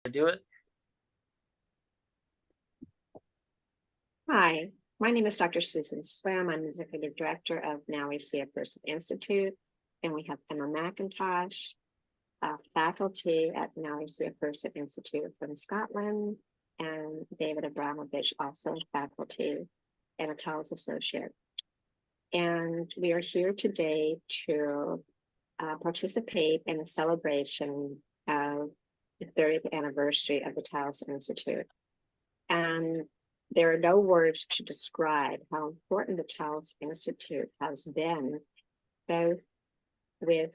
Do it. Hi, my name is Dr. Susan Swam. I'm Executive Director of Now We See a Person Institute, and we have Emma Mackintosh, faculty at Now We See a Person Institute from Scotland, and David Abramovitch, also faculty and a Taos Associate. And we are here today to participate in a celebration of the 30th anniversary of the Taos Institute. And there are no words to describe how important the Taos Institute has been, both with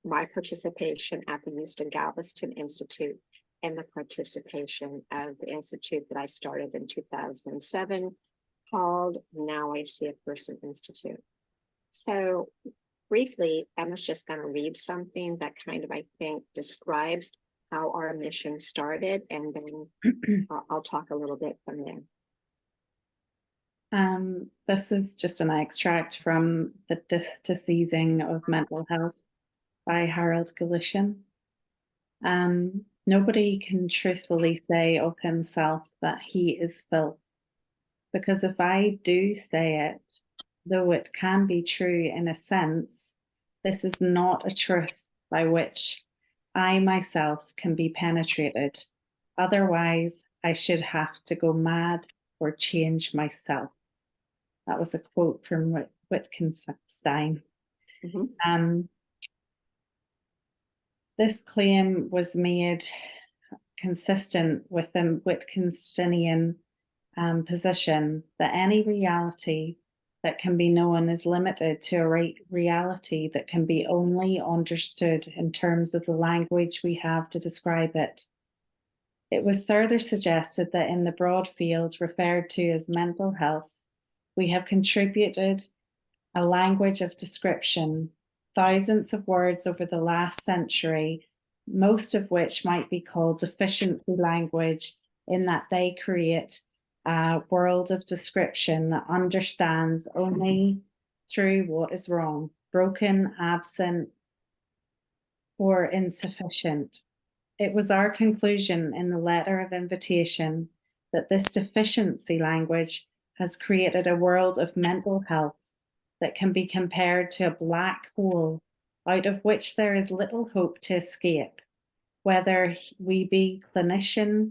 my participation at the Houston Galveston Institute and the participation of the institute that I started in 2007, called Now I See a Person Institute. So briefly, Emma's just going to read something that kind of, I think, describes how our mission started, and then I'll talk a little bit from there. This is just an extract from The Diseasing of Mental Health by Harold Gulishan. Nobody can truthfully say of himself that he is filth, because if I do say it, though it can be true in a sense, this is not a truth by which I myself can be penetrated. Otherwise, I should have to go mad or change myself. That was a quote from Wittgenstein. Mm-hmm. This claim was made consistent with the Wittgensteinian position that any reality that can be known is limited to a reality that can be only understood in terms of the language we have to describe it. It was further suggested that in the broad field referred to as mental health, we have contributed a language of description, thousands of words over the last century, most of which might be called deficiency language, in that they create a world of description that understands only through what is wrong, broken, absent, or insufficient. It was our conclusion in the letter of invitation that this deficiency language has created a world of mental health that can be compared to a black hole out of which there is little hope to escape, whether we be clinician,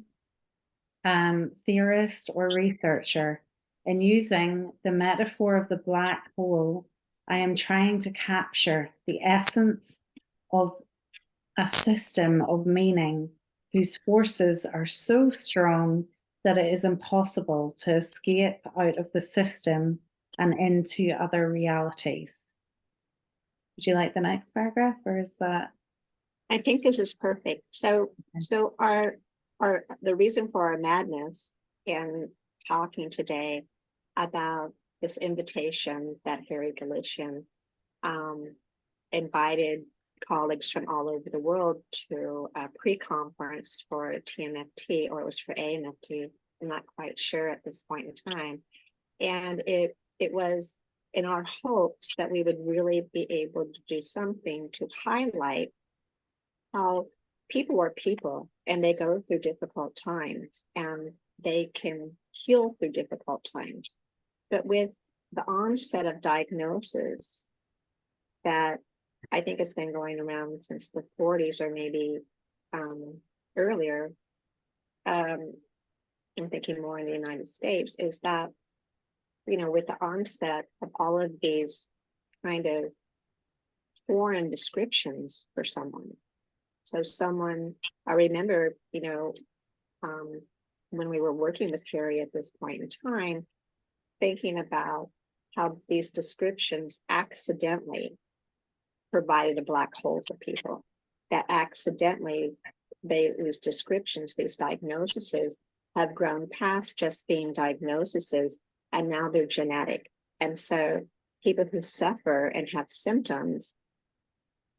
theorist, or researcher. In using the metaphor of the black hole, I am trying to capture the essence of a system of meaning whose forces are so strong that it is impossible to escape out of the system and into other realities. Would you like the next paragraph, or is that? I think this is perfect. So the reason for our madness in talking today about this invitation that Harry Gulishan invited colleagues from all over the world to a pre-conference for TMFT, or it was for AMFT. I'm not quite sure at this point in time. And it was in our hopes that we would really be able to do something to highlight how people are people, and they go through difficult times, and they can heal through difficult times. But with the onset of diagnosis that I think it's been going around since the 40s, or maybe earlier, I'm thinking more in the United States, is that, with the onset of all of these kind of foreign descriptions for someone. So I remember, when we were working with Carrie at this point in time, thinking about how these descriptions accidentally provided a black hole for people, that accidentally these descriptions, these diagnoses have grown past just being diagnoses, and now they're genetic. And so people who suffer and have symptoms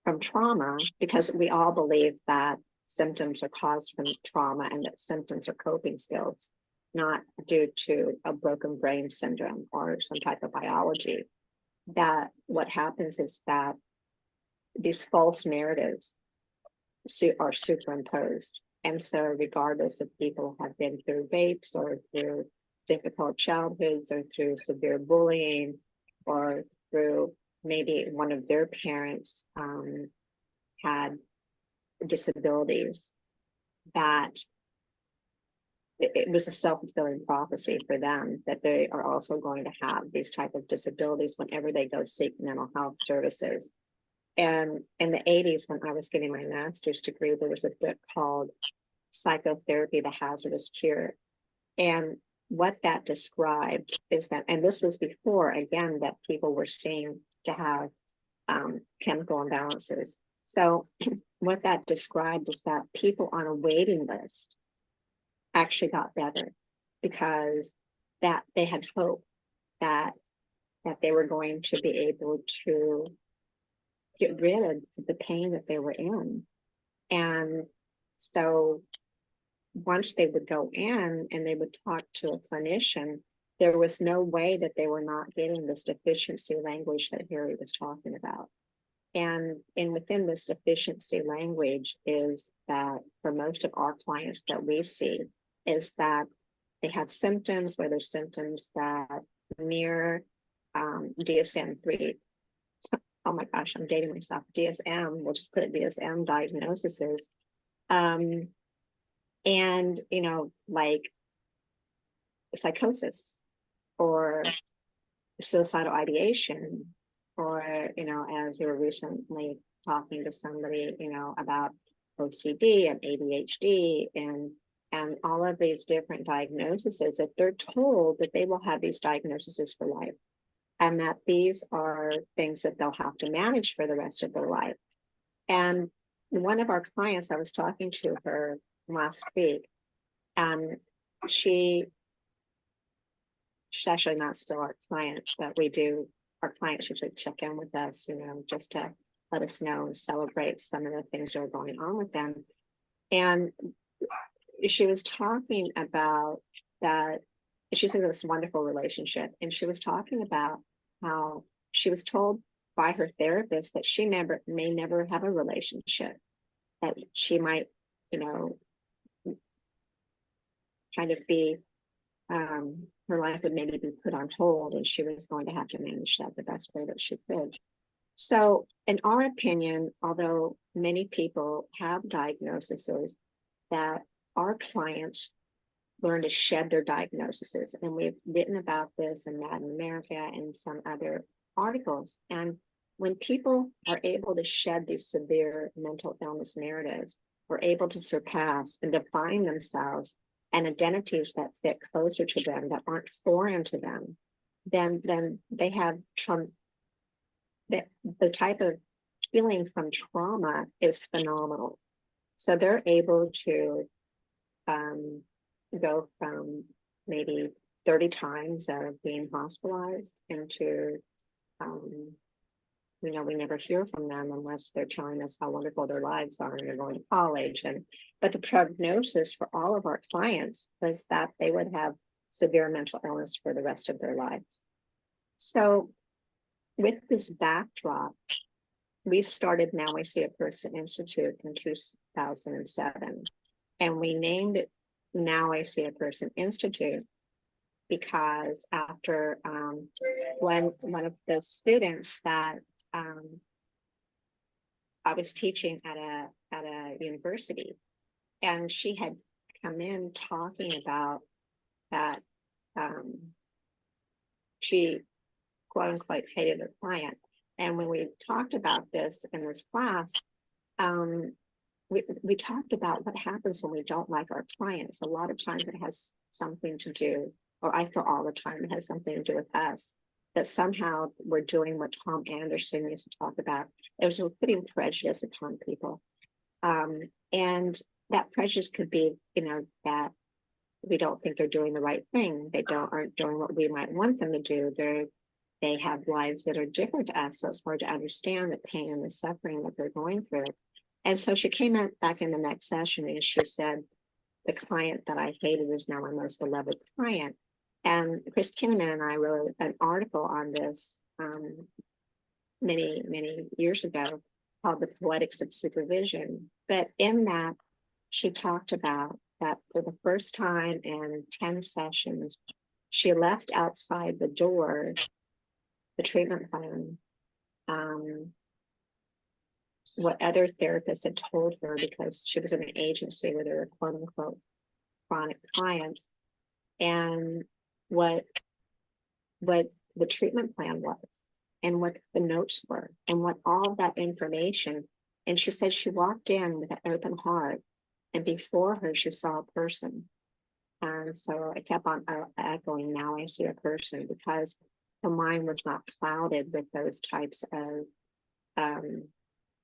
from trauma, because we all believe that symptoms are caused from trauma and that symptoms are coping skills, not due to a broken brain syndrome or some type of biology, that what happens is that these false narratives are superimposed, And so regardless if people have been through rapes or through difficult childhoods or through severe bullying or through maybe one of their parents had disabilities, that it was a self-fulfilling prophecy for them that they are also going to have these type of disabilities whenever they go seek mental health services. And in the 80s, when I was getting my master's degree, there was a book called Psychotherapy, the Hazardous Cure. And what that described is that, and this was before, again, that people were seen to have chemical imbalances. So what that described is that people on a waiting list actually got better because that they had hope that they were going to be able to get rid of the pain that they were in. And so once they would go in and they would talk to a clinician, there was no way that they were not getting this deficiency language that Harry was talking about. And within this deficiency language is that for most of our clients that we see is that they have symptoms, whether symptoms that mirror DSM-3. Oh my gosh, I'm dating myself. DSM, we'll just put it DSM diagnoses. And, you know, like psychosis or suicidal ideation, or, you know, as we were recently talking to somebody, you know, about OCD and ADHD and all of these different diagnoses, if they're told that they will have these diagnoses for life and that these are things that they'll have to manage for the rest of their life. And one of our clients, I was talking to her last week, and she's actually not still our client, but our clients usually check in with us, you know, just to let us know and celebrate some of the things that are going on with them. And she was talking about that. She's in this wonderful relationship, and she was talking about how she was told by her therapist that she may never have a relationship, that she might, you know, kind of be her life would maybe be put on hold, and she was going to have to manage that the best way that she could. So in our opinion, although many people have diagnoses, that our clients learn to shed their diagnoses. And we've written about this in Mad in America and some other articles. And when people are able to shed these severe mental illness narratives, we're able to surpass and define themselves and identities that fit closer to them, that aren't foreign to them, then they have the type of healing from trauma is phenomenal. So they're able to go from maybe 30 times of being hospitalized into, you know, we never hear from them unless they're telling us how wonderful their lives are and they're going to college. But the prognosis for all of our clients was that they would have severe mental illness for the rest of their lives. So with this backdrop, we started Now I See a Person Institute in 2007, and we named it Now I See a Person Institute because after one of the students that I was teaching at a university, and she had come in talking about that she quote unquote hated her client. And when we talked about this in this class, we talked about what happens when we don't like our clients. A lot of times it has something to do, or I feel all the time it has something to do with us, that somehow we're doing what Tom Anderson used to talk about. It was we're putting prejudice upon people. And that prejudice could be, you know, that we don't think they're doing the right thing. They aren't doing what we might want them to do. They have lives that are different to us. So it's hard to understand the pain and the suffering that they're going through. And so she came back in the next session and she said, the client that I hated is now my most beloved client. And Chris Kinnaman and I wrote an article on this many years ago called The Poetics of Supervision. But in that, she talked about that for the first time in 10 sessions, she left outside the door the treatment plan, what other therapists had told her, because she was in an agency where there were quote unquote chronic clients, and what the treatment plan was, and what the notes were, and what all of that information. And she said she walked in with an open heart, and before her she saw a person. And so I kept on echoing, now I see a person, because her mind was not clouded with those types of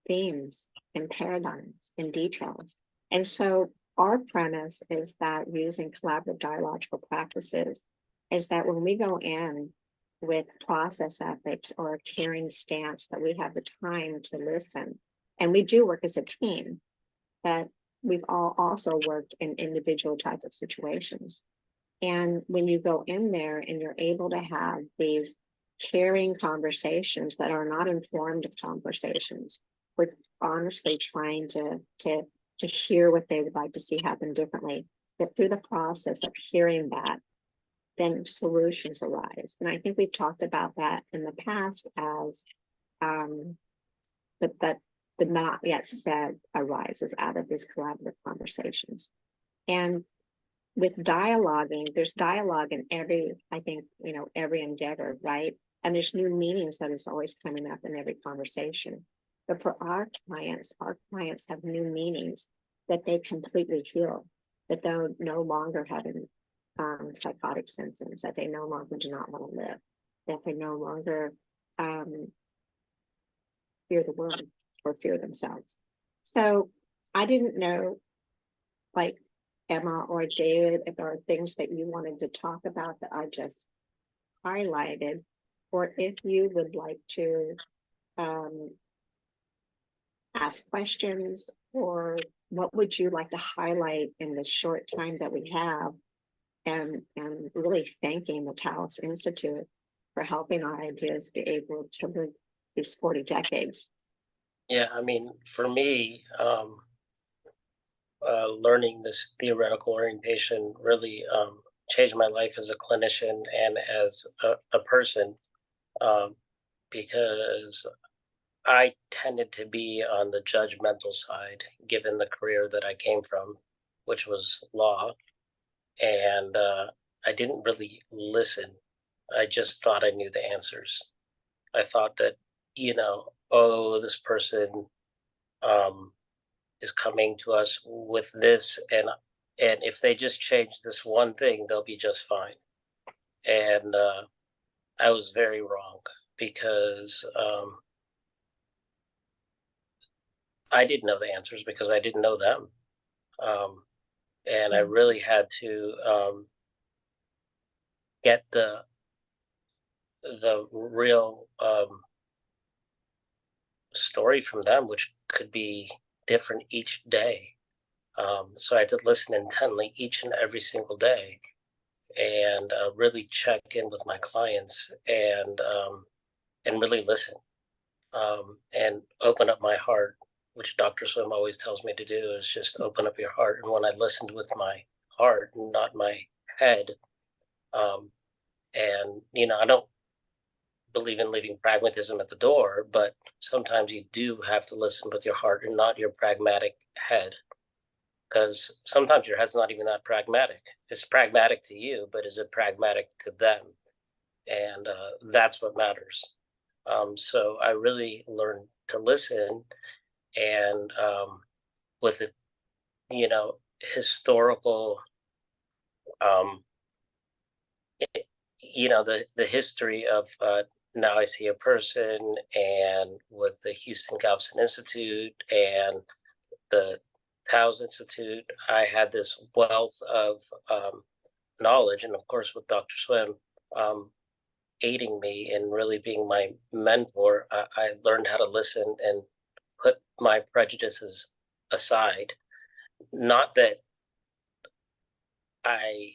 themes and paradigms and details. And so our premise is that using collaborative dialogical practices is that when we go in with process ethics or a caring stance, that we have the time to listen. And we do work as a team, but we've all also worked in individual types of situations. And when you go in there and you're able to have these caring conversations that are not informed conversations, we're honestly trying to hear what they would like to see happen differently. But through the process of hearing that, then solutions arise. And I think we've talked about that in the past as but the not yet said arises out of these collaborative conversations. And with dialoguing, there's dialogue in every, I think, every endeavor, right? And there's new meanings that is always coming up in every conversation. But for our clients have new meanings that they completely feel, that they're no longer having psychotic symptoms, that they no longer do not want to live, that they no longer fear the world or fear themselves. So I didn't know, like Emma or David, if there are things that you wanted to talk about that I just highlighted, or if you would like to ask questions, or what would you like to highlight in the short time that we have, and really thanking the Taos Institute for helping our ideas be able to live these 40 decades. Yeah, I mean, for me, learning this theoretical orientation really changed my life as a clinician and as a person, um, because I tended to be on the judgmental side, given the career that I came from, which was law. And I didn't really listen. I just thought I knew the answers. I thought that, oh, this person um, is coming to us with this, and if they just change this one thing, they'll be just fine. And I was very wrong, because I didn't know the answers because I didn't know them, and I really had to get the real story from them, which could be different each day. So I had to listen intently each and every single day, and really check in with my clients, and really listen, and open up my heart, which Dr. Swim always tells me to do, is just open up your heart. And when I listened with my heart, not my head, and I don't believe in leaving pragmatism at the door, but sometimes you do have to listen with your heart and not your pragmatic head, because sometimes your head's not even that pragmatic. It's pragmatic to you, but is it pragmatic to them? And that's what matters. So I really learned to listen, and with it, historical, um, the history of Now I See a Person, and with the Houston Galveston Institute and the Taos Institute, I had this wealth of knowledge, and of course with Dr. Swim aiding me and really being my mentor, I learned how to listen and put my prejudices aside. Not that I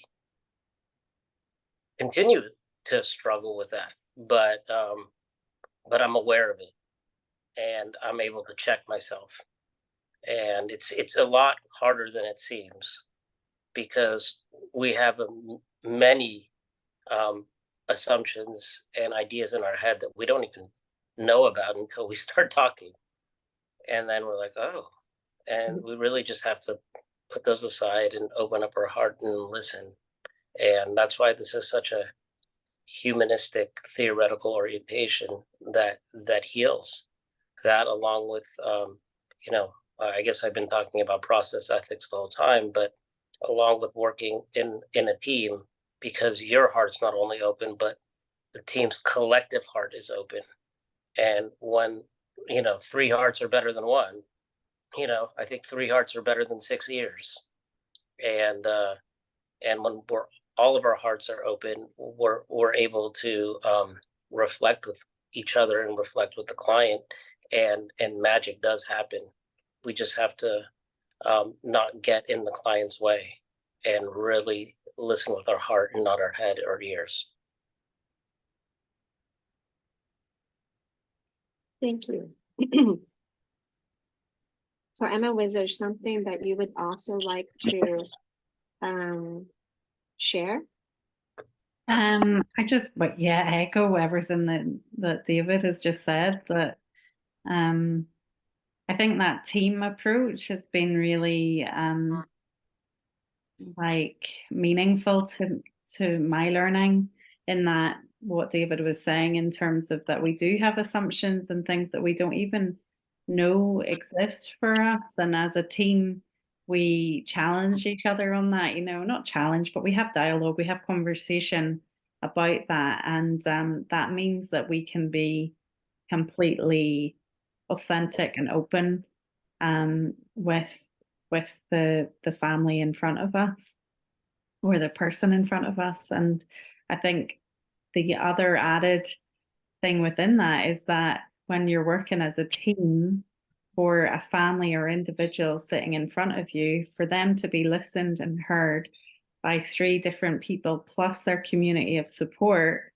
continue to struggle with that, but I'm aware of it, and I'm able to check myself. And it's a lot harder than it seems because we have many um, assumptions and ideas in our head that we don't even know about until we start talking. And then we're like, oh, and we really just have to put those aside and open up our heart and listen. And that's why this is such a humanistic theoretical orientation that heals. That along with you know, I guess I've been talking about process ethics the whole time, but along with working in a team, because your heart's not only open, but the team's collective heart is open. And when, you know, three hearts are better than one, you know, I think three hearts are better than 6 ears. And and when we're all of our hearts are open, we're able to reflect with each other and reflect with the client, and magic does happen. We just have to not get in the client's way and really listen with our heart and not our head or ears. Thank you. So Emma, was there something that you would also like to share? I just, but yeah, echo everything that David has just said. That I think that team approach has been really like meaningful to my learning, in that what David was saying in terms of that we do have assumptions and things that we don't even know exist for us, and as a team we challenge each other on that, you know, not challenge, but we have dialogue, we have conversation about that, and that means that we can be completely authentic and open with the family in front of us, or the person in front of us. And I think the other added thing within that is that when you're working as a team for a family or individual sitting in front of you, for them to be listened and heard by three different people plus their community of support,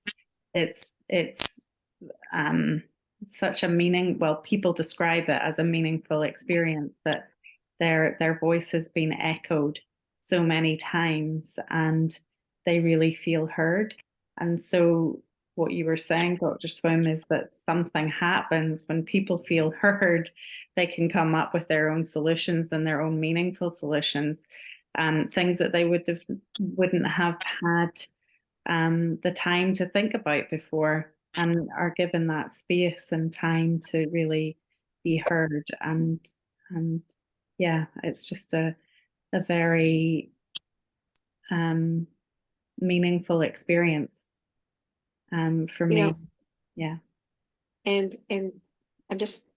it's such a well, people describe it as a meaningful experience, that their voice has been echoed so many times and they really feel heard. And so what you were saying, Dr. Swim, is that something happens when people feel heard. They can come up with their own solutions and their own meaningful solutions, things that they wouldn't have had the time to think about before, and are given that space and time to really be heard. And yeah, it's just a very meaningful experience for You me. know, Yeah. and I'm just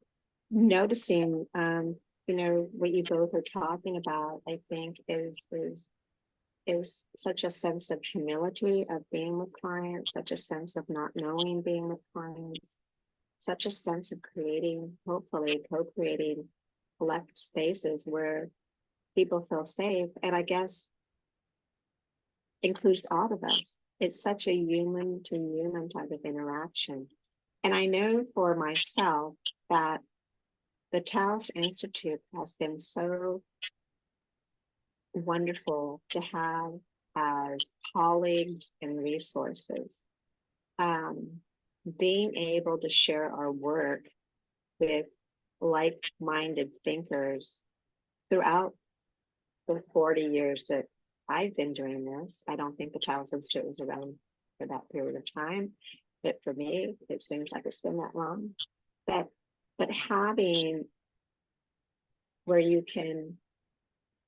noticing, you know, what you both are talking about, I think is such a sense of humility of being with clients, such a sense of not knowing being with clients, such a sense of creating, hopefully co-creating collective spaces where people feel safe. And I guess includes all of us. It's such a human to human type of interaction. And I know for myself that the Taos Institute has been so wonderful to have as colleagues and resources. Being able to share our work with like-minded thinkers throughout the 40 years that I've been doing this. I don't think the Taos Institute was around for that period of time, but for me, it seems like it's been that long. But having where you can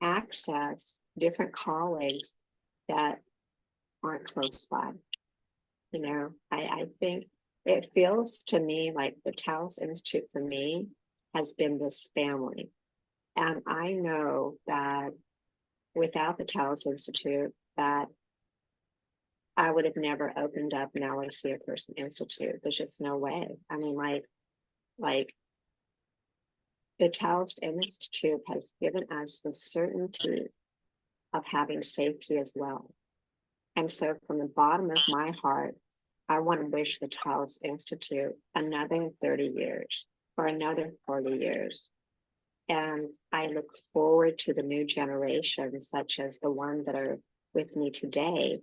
access different colleagues that aren't close by. You know, I think it feels to me like the Taos Institute for me has been this family. And I know that without the Taos Institute, that I would have never opened up Now I See a Person Institute. There's just no way. I mean, like the Taos Institute has given us the certainty of having safety as well. And so from the bottom of my heart, I want to wish the Taos Institute another 30 years or another 40 years. And I look forward to the new generation, such as the one that are with me today,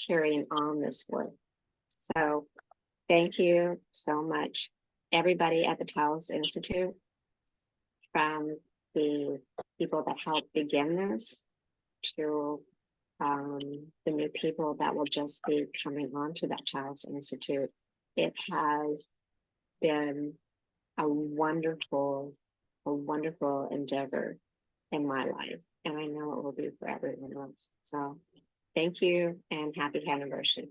carrying on this work. So thank you so much, everybody at the Taos Institute, from the people that helped begin this to the new people that will just be coming on to that Taos Institute. It has been a wonderful endeavor in my life, and I know it will be for everyone else. So thank you and happy anniversary.